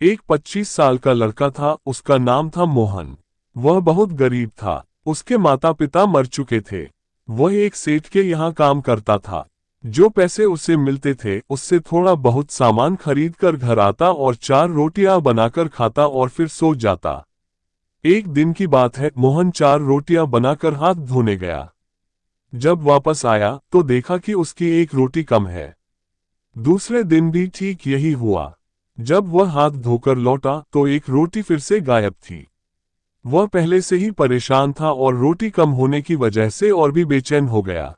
एक 25 साल का लड़का था, उसका नाम था मोहन। वह बहुत गरीब था। उसके माता पिता मर चुके थे। वह एक सेठ के यहाँ काम करता था। जो पैसे उसे मिलते थे उससे थोड़ा बहुत सामान खरीद कर घर आता और 4 रोटियां बनाकर खाता और फिर सो जाता। एक दिन की बात है, मोहन 4 रोटियां बनाकर हाथ धोने गया। जब वापस आया तो देखा कि उसकी एक रोटी कम है। दूसरे दिन भी ठीक यही हुआ। जब वह हाथ धोकर लौटा तो एक रोटी फिर से गायब थी। वह पहले से ही परेशान था और रोटी कम होने की वजह से और भी बेचैन हो गया।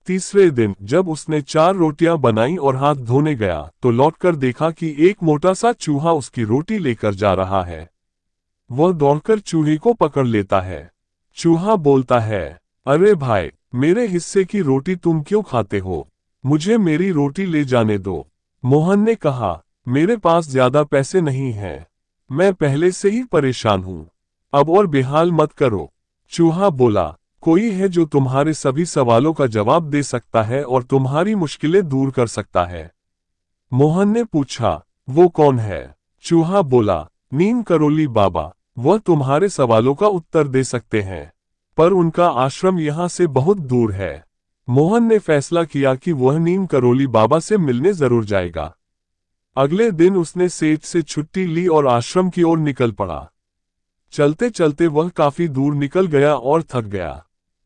तीसरे दिन जब उसने 4 रोटियां बनाई और हाथ धोने गया तो लौटकर देखा कि एक मोटा सा चूहा उसकी रोटी लेकर जा रहा है। वह दौड़कर चूहे को पकड़ लेता है। चूहा बोलता है, अरे भाई, मेरे हिस्से की रोटी तुम क्यों खाते हो? मुझे मेरी रोटी ले जाने दो। मोहन ने कहा, मेरे पास ज्यादा पैसे नहीं हैं। मैं पहले से ही परेशान हूं। अब और बेहाल मत करो। चूहा बोला, कोई है जो तुम्हारे सभी सवालों का जवाब दे सकता है और तुम्हारी मुश्किलें दूर कर सकता है। मोहन ने पूछा, वो कौन है? चूहा बोला, नीम करोली बाबा। वह तुम्हारे सवालों का उत्तर दे सकते हैं, पर उनका आश्रम यहाँ से बहुत दूर है। मोहन ने फैसला किया कि वह नीम करोली बाबा से मिलने जरूर जाएगा। अगले दिन उसने सेठ से छुट्टी ली और आश्रम की ओर निकल पड़ा। चलते चलते वह काफी दूर निकल गया और थक गया।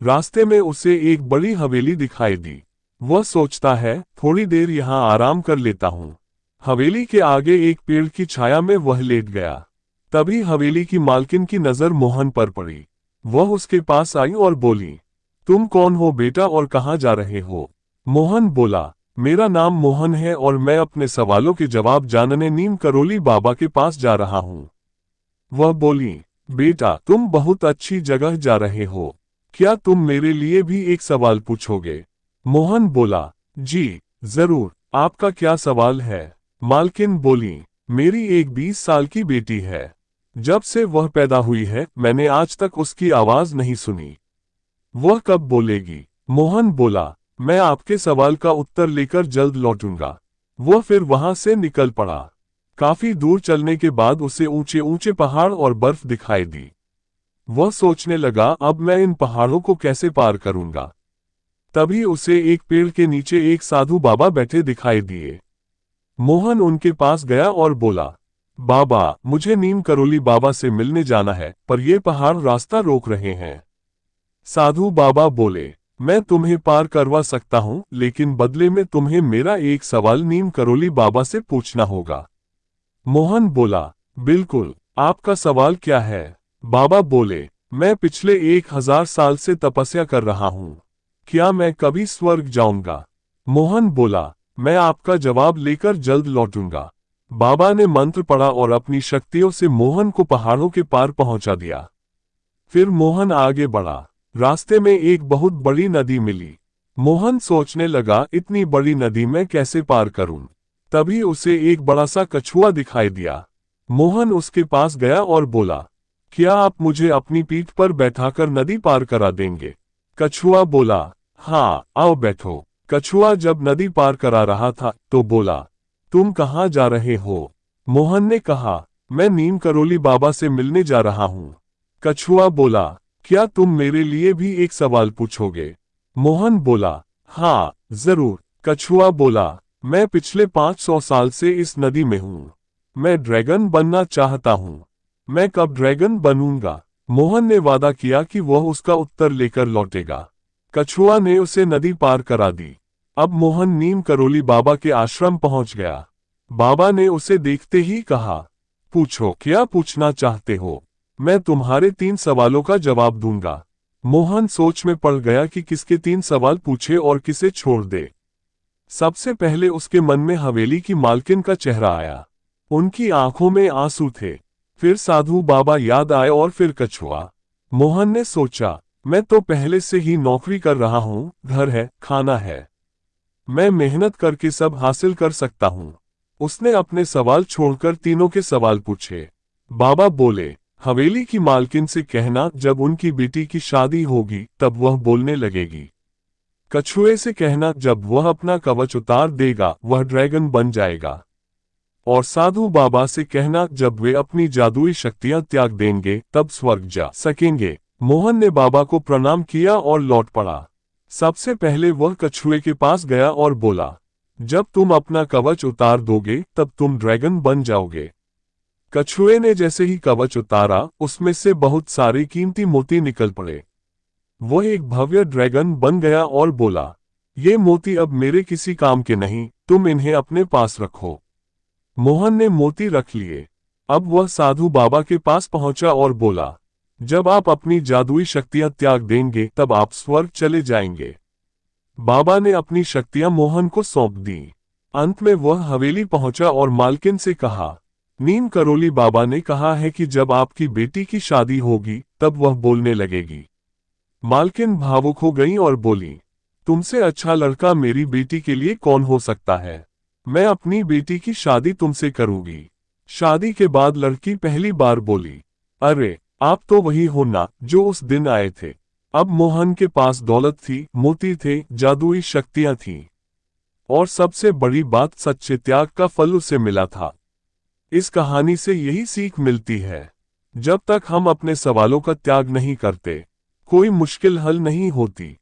रास्ते में उसे एक बड़ी हवेली दिखाई दी। वह सोचता है, थोड़ी देर यहाँ आराम कर लेता हूँ। हवेली के आगे एक पेड़ की छाया में वह लेट गया। तभी हवेली की मालकिन की नजर मोहन पर पड़ी। वह उसके पास आई और बोली, तुम कौन हो बेटा और कहाँ जा रहे हो? मोहन बोला, मेरा नाम मोहन है और मैं अपने सवालों के जवाब जानने नीम करोली बाबा के पास जा रहा हूँ। वह बोली, बेटा तुम बहुत अच्छी जगह जा रहे हो। क्या तुम मेरे लिए भी एक सवाल पूछोगे? मोहन बोला, जी जरूर, आपका क्या सवाल है? मालकिन बोली, मेरी एक 20 साल की बेटी है। जब से वह पैदा हुई है मैंने आज तक उसकी आवाज नहीं सुनी। वह कब बोलेगी? मोहन बोला, मैं आपके सवाल का उत्तर लेकर जल्द लौटूंगा। वह फिर वहां से निकल पड़ा। काफी दूर चलने के बाद उसे ऊंचे ऊंचे पहाड़ और बर्फ दिखाई दी। वह सोचने लगा, अब मैं इन पहाड़ों को कैसे पार करूंगा। तभी उसे एक पेड़ के नीचे एक साधु बाबा बैठे दिखाई दिए। मोहन उनके पास गया और बोला, बाबा मुझे नीम करोली बाबा से मिलने जाना है, पर ये पहाड़ रास्ता रोक रहे हैं। साधु बाबा बोले, मैं तुम्हें पार करवा सकता हूं, लेकिन बदले में तुम्हें मेरा एक सवाल नीम करोली बाबा से पूछना होगा। मोहन बोला, बिल्कुल, आपका सवाल क्या है? बाबा बोले, मैं पिछले 1000 साल से तपस्या कर रहा हूं। क्या मैं कभी स्वर्ग जाऊंगा? मोहन बोला, मैं आपका जवाब लेकर जल्द लौटूंगा। बाबा ने मंत्र पढ़ा और अपनी शक्तियों से मोहन को पहाड़ों के पार पहुंचा दिया। फिर मोहन आगे बढ़ा। रास्ते में एक बहुत बड़ी नदी मिली। मोहन सोचने लगा, इतनी बड़ी नदी मैं कैसे पार करूं? तभी उसे एक बड़ा सा कछुआ दिखाई दिया। मोहन उसके पास गया और बोला, क्या आप मुझे अपनी पीठ पर बैठाकर नदी पार करा देंगे? कछुआ बोला, हाँ आओ बैठो। कछुआ जब नदी पार करा रहा था तो बोला, तुम कहाँ जा रहे हो? मोहन ने कहा, मैं नीम करोली बाबा से मिलने जा रहा हूँ। कछुआ बोला, क्या तुम मेरे लिए भी एक सवाल पूछोगे? मोहन बोला, हाँ जरूर। कछुआ बोला, मैं पिछले 500 साल से इस नदी में हूँ। मैं ड्रैगन बनना चाहता हूँ। मैं कब ड्रैगन बनूंगा? मोहन ने वादा किया कि वह उसका उत्तर लेकर लौटेगा। कछुआ ने उसे नदी पार करा दी। अब मोहन नीम करोली बाबा के आश्रम पहुंच गया। बाबा ने उसे देखते ही कहा, पूछो क्या पूछना चाहते हो? मैं तुम्हारे 3 सवालों का जवाब दूंगा। मोहन सोच में पड़ गया कि किसके 3 सवाल पूछे और किसे छोड़ दे। सबसे पहले उसके मन में हवेली की मालकिन का चेहरा आया। उनकी आंखों में आंसू थे। फिर साधु बाबा याद आए और फिर कछुआ। मोहन ने सोचा, मैं तो पहले से ही नौकरी कर रहा हूं, घर है, खाना है। मैं मेहनत करके सब हासिल कर सकता हूं। उसने अपने सवाल छोड़कर तीनों के सवाल पूछे। बाबा बोले, हवेली की मालकिन से कहना जब उनकी बेटी की शादी होगी तब वह बोलने लगेगी। कछुए से कहना जब वह अपना कवच उतार देगा वह ड्रैगन बन जाएगा। और साधु बाबा से कहना जब वे अपनी जादुई शक्तियां त्याग देंगे तब स्वर्ग जा सकेंगे। मोहन ने बाबा को प्रणाम किया और लौट पड़ा। सबसे पहले वह कछुए के पास गया और बोला, जब तुम अपना कवच उतार दोगे तब तुम ड्रैगन बन जाओगे। कछुए ने जैसे ही कवच उतारा उसमें से बहुत सारे कीमती मोती निकल पड़े। वह एक भव्य ड्रैगन बन गया और बोला, ये मोती अब मेरे किसी काम के नहीं, तुम इन्हें अपने पास रखो। मोहन ने मोती रख लिए। अब वह साधु बाबा के पास पहुंचा और बोला, जब आप अपनी जादुई शक्तियां त्याग देंगे तब आप स्वर्ग चले जाएंगे। बाबा ने अपनी शक्तियां मोहन को सौंप दी। अंत में वह हवेली पहुंचा और मालकिन से कहा, नीम करोली बाबा ने कहा है कि जब आपकी बेटी की शादी होगी तब वह बोलने लगेगी। मालकिन भावुक हो गई और बोली, तुमसे अच्छा लड़का मेरी बेटी के लिए कौन हो सकता है। मैं अपनी बेटी की शादी तुमसे करूंगी। शादी के बाद लड़की पहली बार बोली, अरे आप तो वही हो ना जो उस दिन आए थे। अब मोहन के पास दौलत थी, मोती थे, जादुई शक्तियां थीं और सबसे बड़ी बात सच्चे त्याग का फल उसे मिला था। इस कहानी से यही सीख मिलती है, जब तक हम अपने सवालों का त्याग नहीं करते कोई मुश्किल हल नहीं होती।